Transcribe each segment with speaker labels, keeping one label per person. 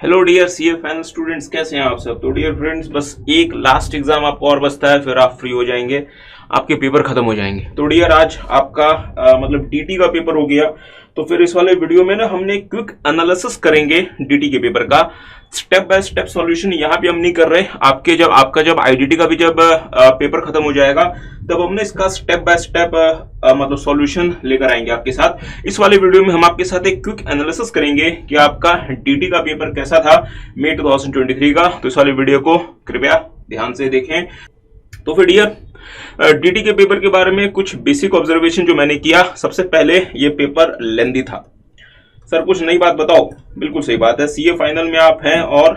Speaker 1: Hello dear CA final students, कैसे हैं आप सब। तो डियर फ्रेंड्स, बस एक लास्ट एग्जाम आपको और बचता है, फिर आप फ्री हो जाएंगे, आपके पेपर खत्म हो जाएंगे। तो डियर आज आपका मतलब डीटी का पेपर हो गया। तो फिर इस वाले वीडियो में ना हमने क्विक एनालिसिस करेंगे डीटी के पेपर का। स्टेप बाय स्टेप सॉल्यूशन यहाँ पे हम नहीं कर रहे। आपका जब आईडीटी का भी जब पेपर खत्म हो जाएगा तब हमने इसका स्टेप बाय स्टेप मतलब सॉल्यूशन लेकर आएंगे आपके साथ। इस वाले वीडियो में हम आपके साथ एक क्विक एनालिसिस करेंगे कि आपका डीटी का पेपर कैसा था मई 2023 का। तो इस वाले वीडियो को कृपया ध्यान से देखें। तो फिर डियर डीटी के पेपर के बारे में कुछ बेसिक ऑब्जर्वेशन जो मैंने किया। सबसे पहले ये पेपर लेंदी था। सर कुछ नई बात बताओ। बिल्कुल सही बात है, सीए फाइनल में आप हैं और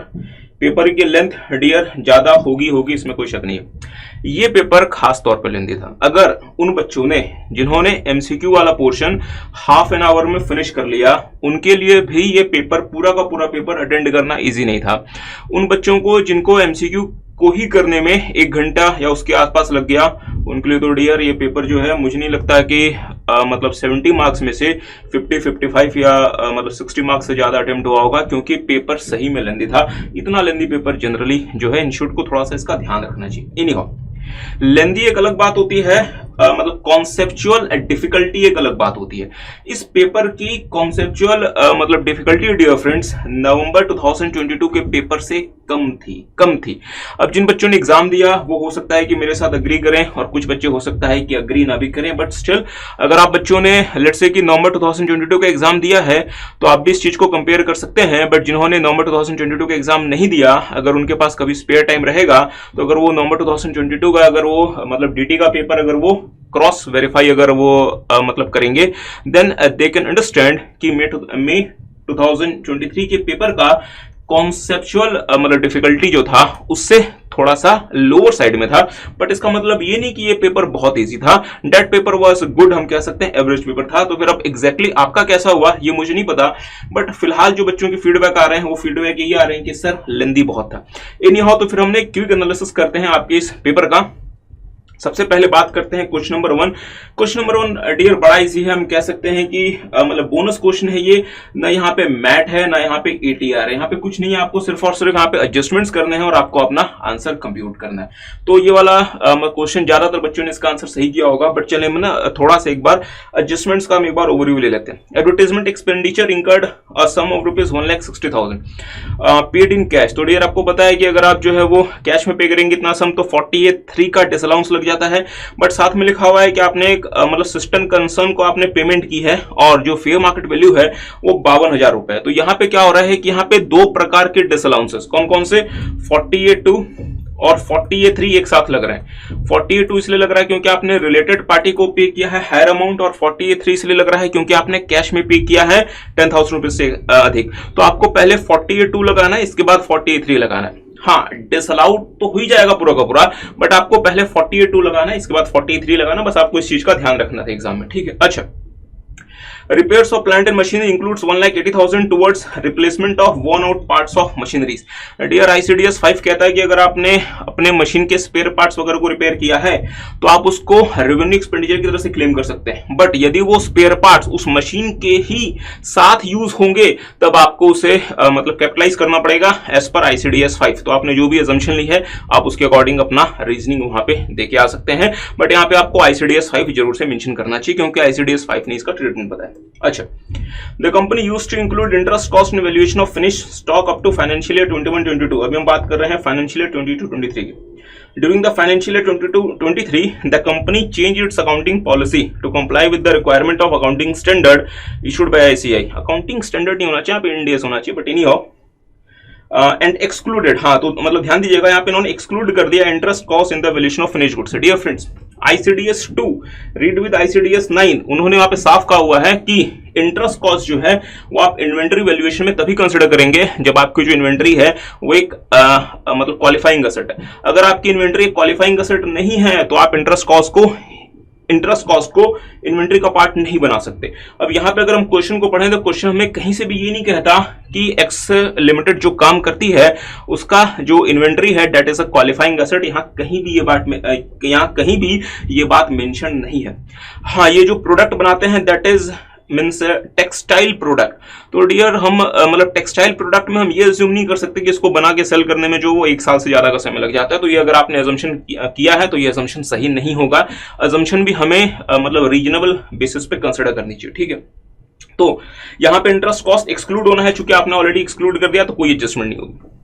Speaker 1: पेपर की लेंथ डियर ज्यादा होगी, इसमें कोई शक नहीं है। ये पेपर खास तौर पर लेंदी था। अगर उन बच्चों ने जिन्होंने एमसीक्यू वाला पोर्शन हाफ एन आवर में फिनिश कर लिया, उनके लिए भी ये पेपर पूरा का पूरा पेपर अटेंड करना इजी नहीं था। उन बच्चों को जिनको एमसीक्यू को ही करने में 1 घंटा या उसके आसपास लग गया, उनके लिए तो डियर ये पेपर जो है मुझे नहीं लगता कि मतलब 70 मार्क्स में से 50, 55 या मतलब 60 मार्क्स से ज्यादा अटेम्प्ट हुआ होगा, क्योंकि पेपर सही में लेंदी था। इतना लेंदी पेपर जनरली जो है इंस्टीट्यूट को थोड़ा सा इसका ध्यान रखना चाहिए। एनीहाउ, लेंदी एक अलग बात होती है, मतलब कॉन्सेप्चुअल डिफिकल्टी एक अलग बात होती है। इस पेपर की कॉन्सेप्चुअल मतलब डिफिकल्टी डियर फ्रेंड्स नवंबर 2022 के पेपर से कम थी। अब जिन बच्चों ने एग्जाम दिया वो हो सकता है कि मेरे साथ अग्री करें और कुछ बच्चे हो सकता है कि अग्री ना भी करें, बट स्टिल अगर आप बच्चों ने लेट्स से कि नवंबर 2022 का एग्जाम दिया है तो आप भी इस चीज को कंपेयर कर सकते हैं। बट जिन्होंने नवंबर 2022 का एग्जाम नहीं दिया, अगर उनके पास कभी स्पेयर टाइम रहेगा तो अगर वो नवंबर 2022 का अगर वो मतलब डीटी का पेपर अगर वो क्रॉस वेरीफाई अगर वो मतलब करेंगे, देन दे कैन अंडरस्टैंड कि मई 2023 के पेपर का कॉन्सेप्चुअल मतलब डिफिकल्टी जो था उससे थोड़ा सा लोअर साइड में था। बट इसका मतलब ये नहीं कि ये पेपर बहुत इजी था। दैट पेपर वाज गुड, हम कह सकते हैं एवरेज पेपर था। तो फिर अब एग्जैक्टली आपका कैसा हुआ ये मुझे नहीं पता, बट फिलहाल जो बच्चों के फीडबैक आ रहे हैं वो फीडबैक यही आ रहे हैं कि सर लेंदी बहुत था। एनीहाउ, तो फिर हमने क्विक एनालिसिस करते हैं आपके इस पेपर का। सबसे पहले बात करते हैं question number 1। Question number 1 dear बड़ा इजी है, हम कह सकते हैं कि मतलब बोनस क्वेश्चन है ये। ना यहाँ पे मैट है ना यहाँ पे एटीआर है, यहाँ पे कुछ नहीं है। आपको सिर्फ और सिर्फ यहाँ पे एडजस्टमेंट्स करने हैं और आपको अपना आंसर कंप्यूट करना है। तो ये वाला क्वेश्चन ज्यादातर बच्चों ने इसका आंसर सही किया होगा, बट चले ना थोड़ा सा एक बार एडजस्टमेंट्स का हम एक बार ओवरव्यू ले लेते हैं। Advertisement expenditure incurred sum of rupees 1,60,000 paid in cash. तो डियर आपको पता है कि अगर आप जो है वो कैश में पे करेंगे इतना सम तो 48,3 का डिसअलाउंस लग जाता है। बट साथ में लिखा हुआ है कि आपने एक मतलब सिस्टम कंसर्न को आपने पेमेंट की है और जो फेयर मार्केट वैल्यू है वो 52,000 रुपए है। तो यहां पे क्या हो रहा है कि यहां पे 2 प्रकार के डिसअलाउंसेस कौन कौन से 48(2) और 48(3) एक साथ लग रहे हैं। 48(2) इसलिए लग रहा है क्योंकि आपने रिलेटेड पार्टी को पे किया है हायर अमाउंट, और 48(3) इसलिए लग रहा है क्योंकि आपने कैश में पे किया है 10,000 रुपए से अधिक। तो आपको पहले 48(2) लगाना है, इसके बाद 48(3) लगाना है। हाँ, डिसअलाउड तो हो ही जाएगा पूरा का पूरा, बट आपको पहले 48(2) लगाना है, इसके बाद 43 लगाना। बस आपको इस चीज का ध्यान रखना था एग्जाम में, ठीक है। अच्छा, repairs of plant and machinery includes 1,80,000 towards replacement of worn out parts of machineries। Dear ICDS 5 कहता है कि अगर आपने अपने मशीन के स्पेयर पार्ट्स वगैरह को रिपेयर किया है तो आप उसको रेवेन्यू एक्सपेंडिचर की तरफ से क्लेम कर सकते हैं। बट यदि वो स्पेयर पार्ट्स उस मशीन के ही साथ यूज होंगे तब आपको उसे मतलब कैपिटलाइज करना पड़ेगा एज पर ICDS 5। तो आपने जो भी असम्पशन ली है आप उसके अकॉर्डिंग अपना रीजनिंग वहां पे देके आ सकते हैं। बट यहाँ पे आपको ICDS 5 जरूर से मेंशन करना चाहिए क्योंकि ICDS 5 ने इसका ट्रीटमेंट बताया। अच्छा, the company used to include interest cost in valuation of finish stock up to financial year 21-22। अभी हम बात कर रहे हैं फाइनेंशियल ईयर 22-23 की। During the financial year 22-23 the company change its accounting policy to comply with the requirement of accounting standard issued by ICAI। Accounting standard नहीं होना चाहिए, आप इंडियस होना चाहिए, बट एनीहाउ एंड एक्सक्लूडेड। हाँ, तो मतलब ध्यान दीजिएगा यहाँ पे इन्होंने एक्सक्लूड कर दिया interest cost in the valuation of finish goods. Dear friends, ICDS 2 read with ICDS 9 उन्होंने वहां पे साफ कहा हुआ है कि इंटरेस्ट कॉस्ट जो है वो आप इन्वेंटरी वैल्यूएशन में तभी कंसिडर करेंगे जब आपकी जो इन्वेंटरी है वो एक मतलब क्वालिफाइंग एसेट है। अगर आपकी इन्वेंटरी क्वालिफाइंग एसेट नहीं है तो आप इंटरेस्ट कॉस्ट को इन्वेंटरी का पार्ट नहीं बना सकते। अब यहाँ पे अगर हम क्वेश्चन को पढ़ें तो क्वेश्चन हमें कहीं से भी ये नहीं कहता कि एक्स लिमिटेड जो काम करती है उसका जो इन्वेंटरी है that is a qualifying asset. यहाँ कहीं भी ये बात मेंशन नहीं है। हाँ, ये जो प्रोडक्ट बनाते हैं that is means textile product. तो डियर हम मतलब टेक्सटाइल प्रोडक्ट में हम ये अज्यूम नहीं कर सकते कि इसको बना के सेल करने में जो वो 1 साल से ज्यादा का समय लग जाता है। तो ये अगर आपने अजम्पशन किया है तो ये अजम्पशन सही नहीं होगा। अजम्पशन भी हमें मतलब रीजनेबल बेसिस पे कंसिडर करनी चाहिए, ठीक है। तो यहां पे इंटरेस्ट कॉस्ट एक्सक्लूड होना है, चूंकि आपने ऑलरेडी एक्सक्लूड कर दिया तो कोई एडजस्टमेंट नहीं होगी।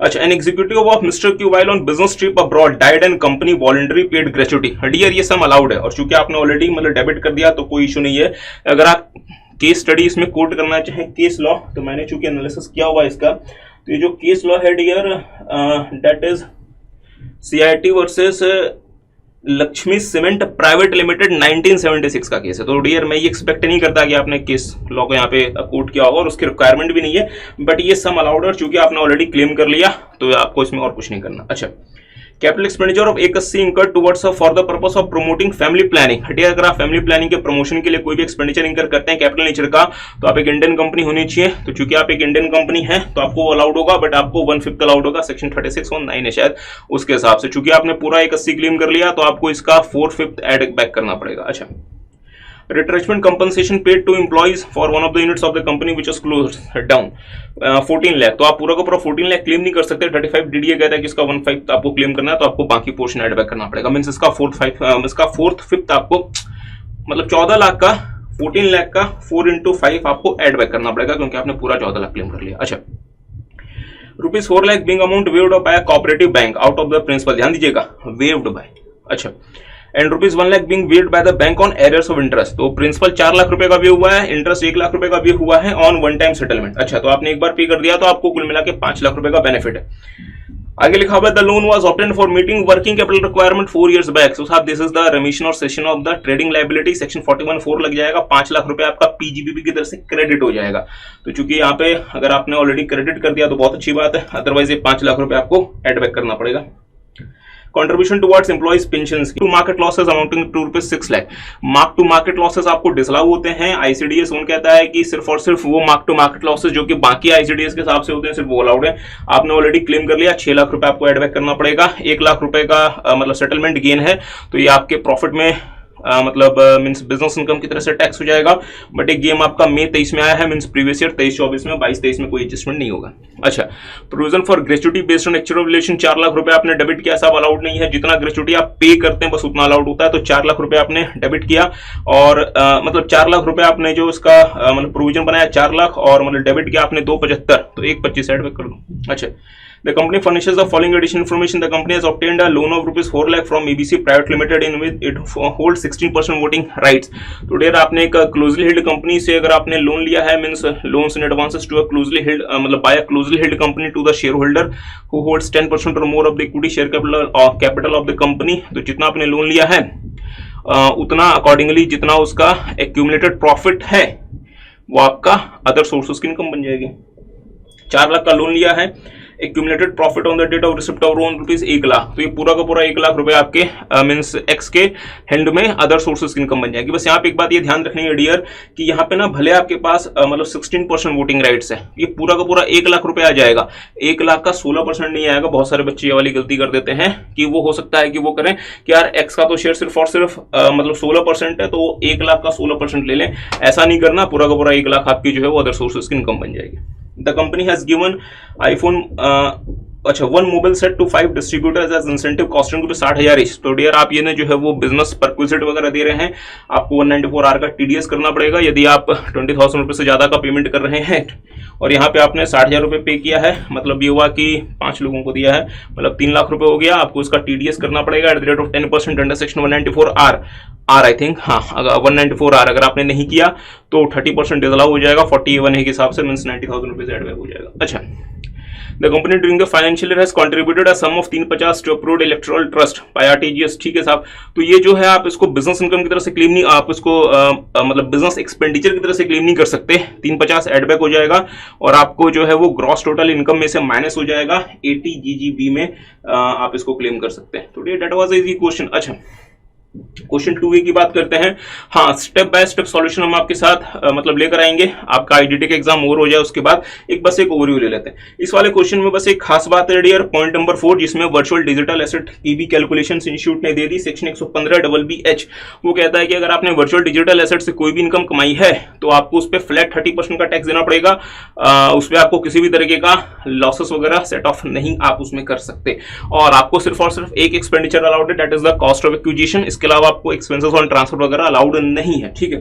Speaker 1: अच्छा, an executive of mister Q while on business trip abroad died and company voluntary paid gratuity. Dear ये सब अलाउड है, और चूंकि आपने ऑलरेडी मतलब डेबिट कर दिया तो कोई इशू नहीं है। अगर आप केस स्टडी इसमें कोट करना चाहें केस लॉ, तो मैंने चूंकि एनालिसिस किया हुआ इसका, तो ये जो केस लॉ है dear that is CIT versus Lakshmi cement private limited 1976 का केस है। तो डियर मैं ये एक्सपेक्ट नहीं करता कि आपने केस लॉ को यहाँ पे कोट किया होगा, और उसकी रिक्वायरमेंट भी नहीं है, बट ये सम अलाउड है, चूंकि आपने ऑलरेडी क्लेम कर लिया तो आपको इसमें और कुछ नहीं करना। अच्छा, capital expenditure of 81 incur towards for the purpose of promoting family planning. Dear अगर आप फैमिली प्लानिंग के प्रमोशन के लिए कोई भी एक्सपेंडिचर इंकर करते हैं कैपिटल नेचर का, तो आप एक इंडियन कंपनी होनी चाहिए। तो चूंकि आप एक इंडियन कंपनी है तो आपको वो अलाउड होगा, बट आपको 1/5 अलाउड होगा, सेक्शन 36(1)(9) है शायद उसके हिसाब से। चूंकि आपने पूरा 81 क्लेम कर लिया तो आपको इसका 4/5 एड बैक करना पड़ेगा। अच्छा, retrenchment compensation paid to employees for one of the units of the company which was closed down 14 lakh. तो आप पूरा का पूरा 14 लाख क्लेम नहीं कर सकते। 35 DDA कहता है कि इसका 1/5 आपको क्लेम करना है, तो आपको बाकी पोर्शन एड बैक करना पड़ेगा। मींस इसका 4/5 आपको मतलब 14 लाख का 14 लाख का 4x5 आपको एड बैक करना पड़ेगा, क्योंकि आपने पूरा 14 लाख क्लेम कर लिया। अच्छा, ₹4 lakh being amount waived by a cooperative bank out of the principal, ध्यान दीजिएगा waived by। अच्छा, and ₹1 lakh being waived by the bank on arrears of interest। तो प्रिंसिपल 4 लाख रुपए का भी हुआ है, इंटरेस्ट 1 लाख रुपए का भी हुआ है ऑन वन टाइम सेटलमेंट। अच्छा, तो आपने एक बार पे कर दिया तो आपको कुल मिला के 5 लाख रुपए का बेनिफिट है। आगे लिखा हुआ है the loan was obtained for meeting working capital requirement 4 years back. So साहब दिस इज द रिमिशन और cessation of the trading liability, section 41(4) लग जाएगा। 5 लाख रुपए आपका PGBP की तरफ से क्रेडिट हो जाएगा। तो चूंकि यहाँ पे अगर आपने ऑलरेडी क्रेडिट कर दिया तो बहुत अच्छी बात है, अदरवाइज ये 5 लाख रुपए आपको एड बैक करना पड़ेगा। Contribution towards employees pensions to market losses amounting to ₹6 lakh. Mark to market losses आपको डिसअलाउ होते हैं। ICDS उन कहता है कि सिर्फ और सिर्फ वो मार्क टू मार्केट लॉसेस जो कि बाकी ICDS के हिसाब से होते हैं सिर्फ वो अलाउड है। आपने ऑलरेडी क्लेम कर लिया, 6 लाख रुपए आपको एड बैक करना पड़ेगा। 1 लाख रुपए का मतलब सेटलमेंट गेन है, तो ये आपके प्रॉफिट में मतलब मींस बिजनेस इनकम की तरह से टैक्स हो जाएगा। बट एक गेम आपका मई 23 में आया है, मींस प्रीवियस ईयर 23-24 में, 22-23 में कोई एडजस्टमेंट नहीं होगा। अच्छा, provision for gratuity based on actual relation 4 lakh रुपए आपने डेबिट किया, सब अलाउड नहीं है। जितना ग्रेचुटी आप पे करते हैं बस उतना अलाउड होता है। तो 4 लाख रुपए आपने डेबिट किया, और मतलब 4 लाख रुपए आपने जो इसका मतलब प्रोविजन बनाया 4 लाख, और मतलब डेबिट किया आपने 275, तो 125 एड बैक कर दो। अच्छा, the company furnishes the following additional information. The company has obtained a loan of ₹4 lakh from ABC Private Limited in which it holds 16% voting rights। तो डेर आपने एक क्लोजली हिल्ड कंपनी से अगर आपने loan लिया है, means loans and advances to a closely held मतलब by a closely held company to the shareholder who holds 10% और more of the equity share capital of the company. तो जितना आपने लोन लिया है उतना अकॉर्डिंगली जितना उसका एक्यूमुलेटेड प्रॉफिट है वो आपका अदर सोर्सेस की इनकम बन जाएगी। 4 लाख का लोन लिया है, accumulated profit on the date of receipt of loan ₹1 lakh. तो ये पूरा का पूरा 1 लाख रुपए आपके मींस एक्स के हैंड में अदर सोर्सेस की इनकम बन जाएगी। बस यहाँ पे एक बात ये ध्यान रखनी है डियर कि यहाँ पे ना भले आपके पास मतलब 16% वोटिंग राइट्स है, ये पूरा का पूरा 1 लाख रुपए आ जाएगा। 1 लाख का 16% नहीं आएगा। बहुत सारे बच्चे ये वाली गलती कर देते हैं कि वो हो सकता है कि वो करें कि यार एक्स का तो शेयर सिर्फ और सिर्फ मतलब 16% है, तो 1 लाख का 16% ले लें। ऐसा नहीं करना, पूरा का पूरा 1 लाख आपकी जो है वो अदर सोर्सेस की इनकम बन जाएगी। The company has given iPhone अच्छा 1 mobile set to 5 distributors as incentive costing को 60,000 इच। तो डियर आप ये जो है वो बिजनेस परक्विजिट वगैरह दे रहे हैं, आपको 194R का TDS करना पड़ेगा यदि आप 20,000 रुपए से ज्यादा का पेमेंट कर रहे हैं। और यहाँ पे आपने 60,000 रुपए पे किया है, मतलब ये हुआ कि 5 लोगों को दिया है, मतलब 3 लाख रुपए हो गया। आपको इसका TDS करना पड़ेगा at the rate of 10% under section 194R I think, हाँ अगर 194R अगर आपने नहीं किया तो 30% डिसअलाउ हो जाएगा। 40A1 के हिसाब से मींस 90,000 रुपीज एड बैक हो जाएगा। अच्छा, The company during the financial year has contributed a sum of 350 to approved electoral trust by RTGS। ठीक है साहब, तो ये जो है आप इसको बिजनेस इनकम की तरफ से क्लेम नहीं, आप इसको मतलब बिजनेस एक्सपेंडिचर की तरफ से क्लेम नहीं कर सकते। 350 एडबैक हो जाएगा और आपको जो है वो ग्रॉस टोटल इनकम में से माइनस हो जाएगा। 80 GGB में आप इसको क्लेम कर सकते हैं। तो डेट वाज इजी क्वेश्चन। अच्छा, क्वेश्चन 2A की बात करते हैं। हाँ, स्टेप बाय स्टेप सॉल्यूशन हम आपके साथ मतलब लेकर आएंगे। आपका आईडीटी का एग्जाम ओवर हो जाए उसके बाद एक ओवरव्यू ले लेते हैं। इस वाले क्वेश्चन में बस एक खास बात है डियर, पॉइंट नंबर 4, जिसमें वर्चुअल डिजिटल एसेट की भी कैलकुलेशंस इंस्टीट्यूट ने दे दी। सेक्शन 115 BBH वो कहता है कि अगर आपने वर्चुअल डिजिटल एसेट से कोई भी इनकम कमाई है तो आपको उस पर फ्लैट 30% का टैक्स देना पड़ेगा। उस पर आपको किसी भी तरीके का लॉसेस वगैरह सेट ऑफ नहीं आप उसमें कर सकते, और आपको सिर्फ और सिर्फ एक एक्सपेंडिचर अलाउड है, that is the cost of acquisition. इसके अलावा आपको एक्सपेंसेस ऑन ट्रांसफर वगैरह अलाउड नहीं है, ठीक है।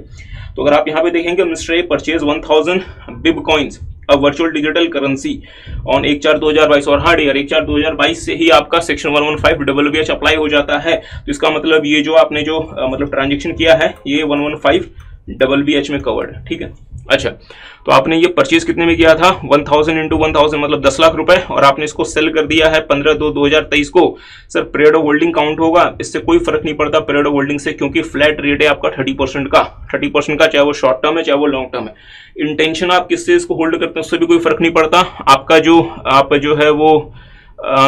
Speaker 1: तो अगर आप यहां पे देखेंगे, mister A purchase 1000 bib coins a virtual digital currency on 1/4/2022, और हाँ डियर 1/4/2022 से ही आपका सेक्शन 115 BBH अप्लाई हो जाता है। तो इसका मतलब ये जो आपने जो मतलब ट्रांजेक्शन किया है ये 115 BBH में कवर्ड है, ठीक है। अच्छा, तो आपने ये परचेज कितने में किया था? 1000 इंटू 1000 मतलब 10 लाख रुपए, और आपने इसको सेल कर दिया है 15/2/2023 को। Sir period of holding count होगा, इससे कोई फर्क नहीं पड़ता पीरियड ऑफ होल्डिंग से, क्योंकि फ्लैट रेट है आपका 30% का, चाहे वो शॉर्ट टर्म है चाहे वो लॉन्ग टर्म है। इंटेंशन आप किससे इसको होल्ड करते हैं उससे भी कोई फर्क नहीं पड़ता। आपका जो आप जो है वो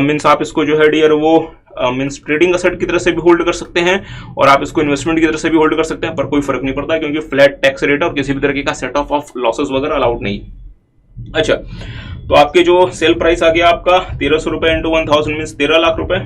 Speaker 1: मीन्स आप इसको जो है डियर वो मीन्स ट्रेडिंग एसेट की तरह से भी होल्ड कर सकते हैं, और आप इसको इन्वेस्टमेंट की तरह से भी होल्ड कर सकते हैं, पर कोई फर्क नहीं पड़ता क्योंकि फ्लैट टैक्स रेट और किसी भी तरीके का सेट ऑफ लॉसेस वगैरह अलाउड नहीं। अच्छा, तो आपके जो सेल प्राइस आ गया आपका 1300 रुपए इंटू 1000 मीन्स 13 लाख रुपए,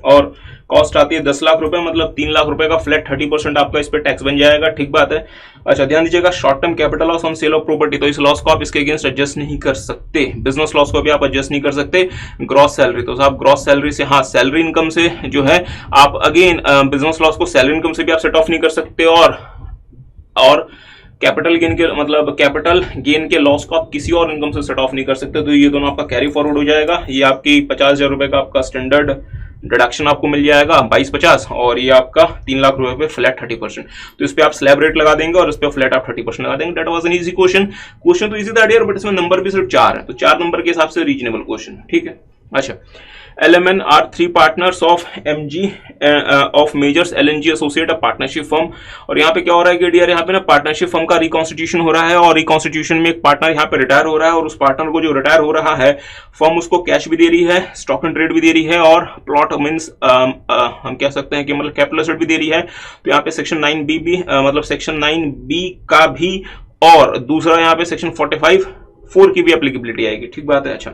Speaker 1: और कॉस्ट आती है 10 लाख रुपए, मतलब 3 लाख रुपए का फ्लैट 30% आपका इस पे टैक्स बन जाएगा, ठीक बात है। अच्छा, ध्यान दीजिएगा, short term capital loss on sale of property, तो इस लॉस को आप इसके अगेंस्ट एडजस्ट नहीं कर सकते। बिजनेस लॉस को भी आप एडजस्ट नहीं कर सकते। ग्रॉस सैलरी, तो आप ग्रॉस सैलरी से, हाँ सैलरी इनकम से जो है आप अगेन बिजनेस लॉस को सैलरी इनकम से भी आप सेट ऑफ नहीं कर सकते, और कैपिटल गेन के मतलब कैपिटल गेन के लॉस को आप किसी और इनकम से सेट ऑफ नहीं कर सकते। तो ये दोनों आपका कैरी फॉरवर्ड हो जाएगा। ये आपकी 50,000 रुपए का आपका स्टैंडर्ड डिडक्शन आपको मिल जाएगा 2250, और ये आपका 3 लाख रुपए पे फ्लैट 30%। तो इस पे आप स्लैब रेट लगा देंगे और इस पे फ्लैट आप 30% लगा देंगे। That was an easy question. Question तो इजी था डियर, बट इसमें नंबर भी सिर्फ 4 है, तो 4 नंबर के हिसाब से रीजनेबल क्वेश्चन, ठीक है। अच्छा, LMN are 3 partners of MG of Majors LNG Associate a partnership firm। और यहाँ पे क्या हो रहा है कि डियर यहाँ पे ना पार्टनरशिप फर्म का रिकॉन्स्टिट्यूशन हो रहा है, और रिकॉन्स्टिट्यूशन में एक पार्टनर यहाँ पे रिटायर हो रहा है, और उस पार्टनर को जो रिटायर हो रहा है फर्म उसको कैश भी दे रही है, स्टॉक एंड ट्रेड भी दे रही है, और प्लॉट मीन्स हम कह सकते हैं कि मतलब कैपिटल एसेट भी दे रही है। तो यहाँ पे सेक्शन 9B भी मतलब सेक्शन 9B का भी, और दूसरा यहाँ पे सेक्शन 45(4) की भी एप्लीकेबिलिटी आएगी, ठीक बात है। अच्छा,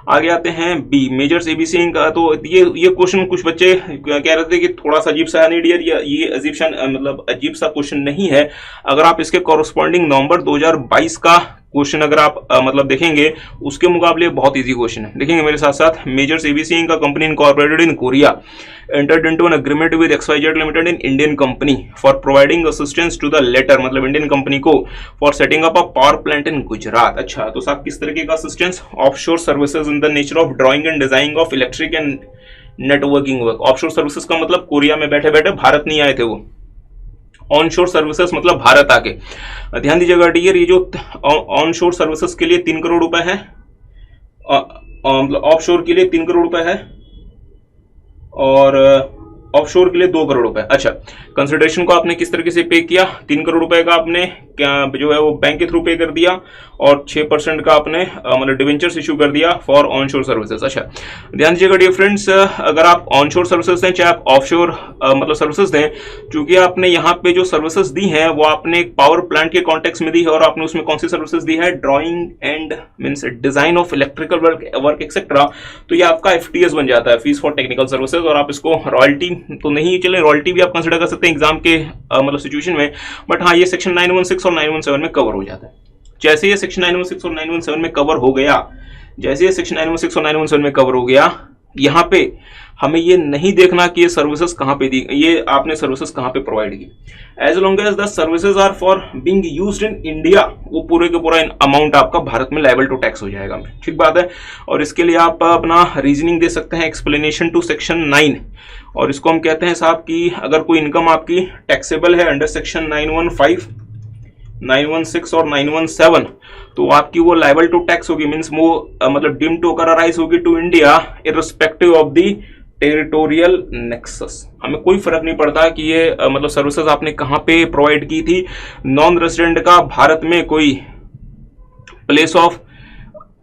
Speaker 1: आगे आते हैं बी, मेजर्स एबीसी का। तो ये क्वेश्चन कुछ बच्चे कह रहे थे कि थोड़ा सा अजीब सा है। नहीं डियर, ये अजीब सा मतलब अजीब सा क्वेश्चन नहीं है। अगर आप इसके कॉरस्पॉन्डिंग नवंबर 2022 का क्वेश्चन अगर आप मतलब देखेंगे, उसके मुकाबले बहुत इजी क्वेश्चन है। देखेंगे मेरे साथ साथ, मेजर्स एबीसी का company incorporated in Korea entered into an agreement with XYZ Limited in Indian company for providing assistance to the latter, मतलब इंडियन कंपनी को for setting up a power plant in Gujarat. अच्छा, तो साहब किस तरीके का assistance? Offshore services in the nature of drawing and designing of electric and networking work. Offshore services का मतलब कोरिया में बैठे बैठे, भारत नहीं आए थे वो। ऑनशोर सर्विसेज मतलब भारत आके। ध्यान दीजिएगा डियर, ये जो ऑनशोर सर्विसेज के लिए 3 करोड़ रुपए है, ऑफशोर के लिए 3 करोड़ रुपए है, और ऑफशोर के लिए 2 करोड़ रुपए। अच्छा, कंसिडरेशन को आपने किस तरीके से पे किया? 3 करोड़ रुपए का आपने क्या जो है वो बैंक के थ्रू पे कर दिया, और 6% का आपने मतलब डिवेंचर्स इशू कर दिया फॉर ऑनशोर सर्विसेज। अच्छा, ध्यान दीजिएगा डियर फ्रेंड्स, अगर आप ऑनशोर सर्विसेज दें चाहे आप ऑफशोर मतलब सर्विसेज दें, चूंकि आपने यहाँ पे जो सर्विसेज दी है वो आपने एक पावर प्लांट के कॉन्टेक्स्ट में दी है, और आपने उसमें कौन सी सर्विसेज दी है? Drawing and means design of electrical work etcetera. तो ये आपका FTS बन जाता है, फीस फॉर टेक्निकल सर्विसेज, और आप इसको रॉयल्टी तो नहीं, चले रॉयल्टी भी आप कंसिडर कर सकते हैं एग्जाम के मतलब सिचुएशन में, बट हाँ ये सेक्शन 916 और 917 में कवर हो जाता है। जैसे ये सेक्शन 916 और 917 में कवर हो गया, जैसे ये सेक्शन 916 और 917 में कवर हो गया, यहाँ पे हमें ये नहीं देखना कि ये सर्विसेज कहाँ पे दी, ये आपने सर्विसेज कहाँ पे प्रोवाइड की। As long as the services are for being used in India, वो पूरे के पूरा अमाउंट आपका भारत में लायबल टू टैक्स हो जाएगा, ठीक बात है। और इसके लिए आप अपना रीजनिंग दे सकते हैं, एक्सप्लेनेशन टू सेक्शन 9, और इसको हम कहते हैं साहब कि अगर कोई इनकम आपकी टैक्सेबल है अंडर सेक्शन 915, 916 और 917, तो आपकी वो लायबल टू टैक्स होगी, मींस वो मतलब डीम्ड टू अराइज होगी to India irrespective of the territorial nexus. हमें कोई फर्क नहीं पड़ता कि ये मतलब सर्विसेज आपने कहां पे प्रोवाइड की थी। नॉन रेजिडेंट का भारत में कोई प्लेस ऑफ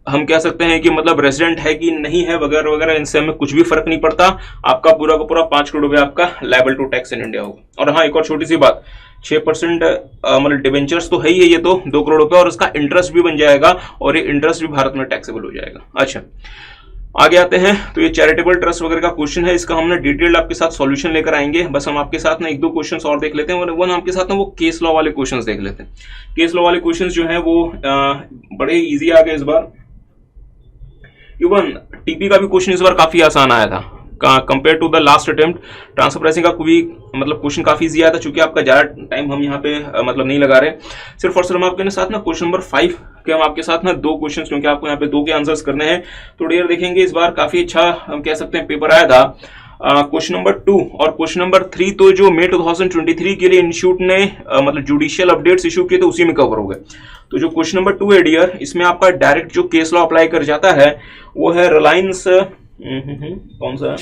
Speaker 1: हम कह सकते हैं कि मतलब रेजिडेंट है कि नहीं है वगैरह वगैरह, इनसे हमें कुछ भी फर्क नहीं पड़ता। आपका पूरा का पूरा 5 करोड़ रुपए आपका liable to tax in India होगा। और हाँ, एक और छोटी सी बात, 6% मतलब डिवेंचर्स तो है ही है, ये तो 2 करोड़ रुपए, और उसका इंटरेस्ट भी बन जाएगा, और ये इंटरेस्ट भी भारत में टैक्सेबल हो जाएगा। अच्छा, आगे आते हैं। तो ये चैरिटेबल ट्रस्ट वगैरह का क्वेश्चन है, इसका हमने डिटेल्ड आपके साथ सॉल्यूशन लेकर आएंगे। बस हम आपके साथ ना 1-2 क्वेश्चंस और देख लेते हैं, और वन आपके साथ ना वो केस लॉ वाले क्वेश्चंस देख लेते हैं। केस लॉ वाले क्वेश्चंस जो है वो बड़े इजी आ गए इस बार। इवन टीपी का भी क्वेश्चन इस बार काफी आसान आया था compare to the last attempt. Transfer pricing का भी मतलब क्वेश्चन काफी इजी आया था, चूंकि आपका ज्यादा टाइम हम यहाँ पे मतलब नहीं लगा रहे। सिर्फ और सिर्फ हम आपके साथ ना क्वेश्चन नंबर 5 के हम आपके साथ ना 2 क्वेश्चन, क्योंकि आपको यहाँ पे 2 के आंसर्स करने हैं, तो डियर देखेंगे इस बार काफी अच्छा हम कह सकते हैं पेपर आया था। क्वेश्चन नंबर 2 और क्वेश्चन नंबर 3 तो जो मई 2023 के लिए इंस्टीट्यूट ने मतलब जुडिशियल अपडेट्स इशू किए थे उसी में कवर हो गए। तो जो क्वेश्चन नंबर 2 है डियर, इसमें आपका डायरेक्ट जो केस लॉ अप्लाई कर जाता है वो है रिलायंस कौन सा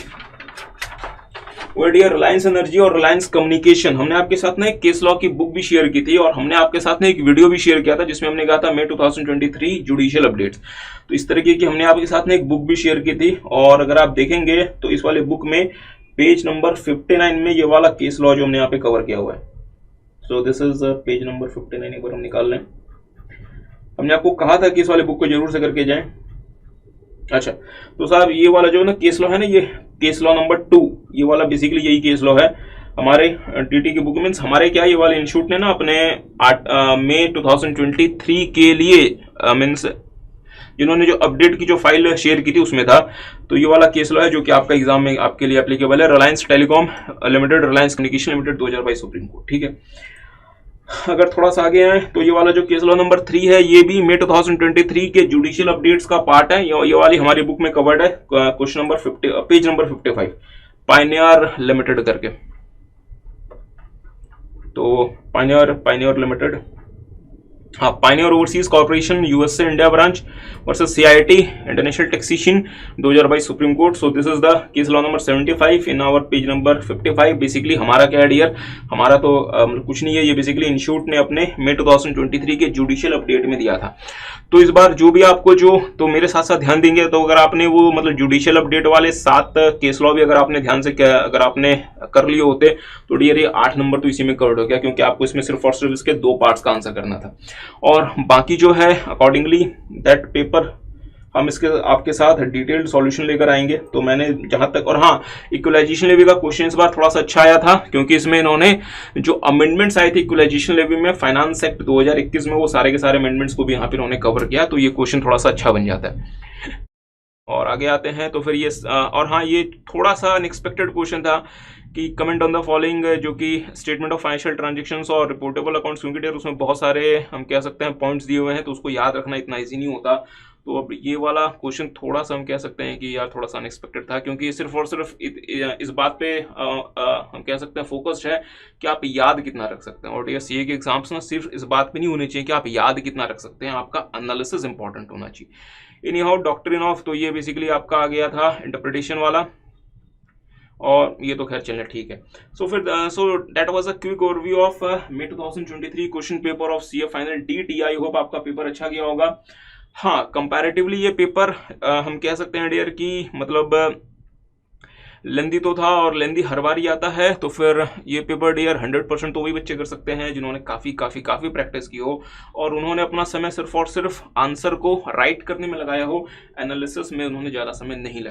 Speaker 1: वो डियर, रिलायंस एनर्जी और रिलायंस कम्युनिकेशन। हमने आपके साथ ना एक केस लॉ की बुक भी शेयर की थी, और हमने आपके साथ ना एक वीडियो भी शेयर किया था जिसमें हमने कहा था मई 2023 जुडिशियल अपडेट्स। तो इस तरीके की हमने आपके साथ ना एक बुक भी शेयर की थी, और अगर आप देखेंगे तो इस वाले बुक में पेज नंबर 59 में ये वाला केस लॉ जो हमने यहाँ पे कवर किया हुआ है। सो दिस इज पेज नंबर 59, एक बार हम निकाल लें। हमने आपको कहा था कि इस वाले बुक को जरूर से करके जाएं। अच्छा, तो साहब ये वाला जो ना केस लॉ है ना, ये केस लॉ नंबर 2, ये वाला बेसिकली यही केस लॉ है हमारे टीटी की बुक में। हमारे क्या ये वाले इंस्टीट्यूट ने ना अपने मई 2023 के लिए मीन्स जिन्होंने जो अपडेट की जो फाइल शेयर की थी उसमें था। तो ये वाला केस लॉ है जो कि आपका एग्जाम में आपके लिए एप्लीकेबल है, Reliance telecom limited, Reliance communication limited 2022 supreme court. ठीक है, अगर थोड़ा सा आगे आए तो ये वाला जो केस लॉ नंबर 3 है, ये भी मई 2023 के जुडिशियल अपडेट्स का पार्ट है। ये वाली हमारी बुक में कवर्ड है, question number 50 page number 55, pioneer limited करके। तो पायनियर लिमिटेड, हाँ, pioneer overseas corporation USA India branch versus CIT international taxation 2022 supreme court. So this is the case law number 75 in our page number 55। Basically हमारा क्या है dear, हमारा तो कुछ नहीं है, ये बेसिकली इंस्टीट्यूट ने अपने मई 2023 के जुडिशियल अपडेट में दिया था। तो इस बार जो भी आपको जो तो मेरे साथ साथ ध्यान देंगे, तो अगर आपने वो मतलब जुडिशियल अपडेट वाले 7 केस लॉ भी अगर आपने ध्यान से अगर आपने कर लिए होते तो डियर ये 8 नंबर तो इसी में कवर्ड हो गया, क्योंकि आपको इसमें सिर्फ और सिर्फ इसके 2 पार्ट्स का आंसर करना था। और बाकी जो है अकॉर्डिंगली दैट पेपर हम इसके आपके साथ डिटेल्ड सॉल्यूशन लेकर आएंगे। तो मैंने जहां तक, और हाँ, इक्वलाइजेशन लेवी का क्वेश्चन इस बार थोड़ा सा अच्छा आया था, क्योंकि इसमें इन्होंने जो अमेंडमेंट्स आए थे इक्वलाइजेशन लेवी में फाइनेंस एक्ट 2021 में, वो सारे के सारे अमेंडमेंट्स को भी यहाँ पे इन्होंने कवर किया। तो ये क्वेश्चन थोड़ा सा अच्छा बन जाता है। और आगे आते हैं तो फिर ये और हाँ, ये थोड़ा सा अनएक्सपेक्टेड क्वेश्चन था कि कमेंट ऑन द फॉलोइंग, जो कि स्टेटमेंट ऑफ फाइनेंशियल ट्रांजैक्शंस और रिपोर्टेबल अकाउंट्स, क्योंकि उसमें बहुत सारे हम कह सकते हैं पॉइंट्स दिए हुए हैं, तो उसको याद रखना इतना ईजी नहीं होता। तो अब ये वाला क्वेश्चन थोड़ा सा हम कह सकते हैं कि यार थोड़ा सा अनएक्सपेक्टेड था, क्योंकि सिर्फ और सिर्फ इस बात पे हम कह सकते हैं फोकस्ड है कि आप याद कितना रख सकते हैं। और ये सीए के एग्जाम्स ना सिर्फ इस बात पे नहीं होने चाहिए कि आप याद कितना रख सकते हैं, आपका एनालिसिस इंपॉर्टेंट होना चाहिए। एनी हाउ, डॉक्ट्रिन ऑफ, तो ये बेसिकली आपका आ गया था इंटरप्रिटेशन वाला, और ये तो खैर चलना ठीक है। सो फिर so that was a quick overview of May 2023 question paper of CA final DT. I hope आपका पेपर अच्छा गया होगा। हाँ, कंपैरेटिवली ये पेपर हम कह सकते हैं डियर कि मतलब लेंदी तो था, और लेंदी हर बार ही आता है। तो फिर ये पेपर डियर 100% तो वही बच्चे कर सकते हैं जिन्होंने काफ़ी प्रैक्टिस की हो, और उन्होंने अपना समय सिर्फ और सिर्फ आंसर को राइट करने में लगाया हो, एनालिसिस में उन्होंने ज़्यादा समय नहीं लगाया।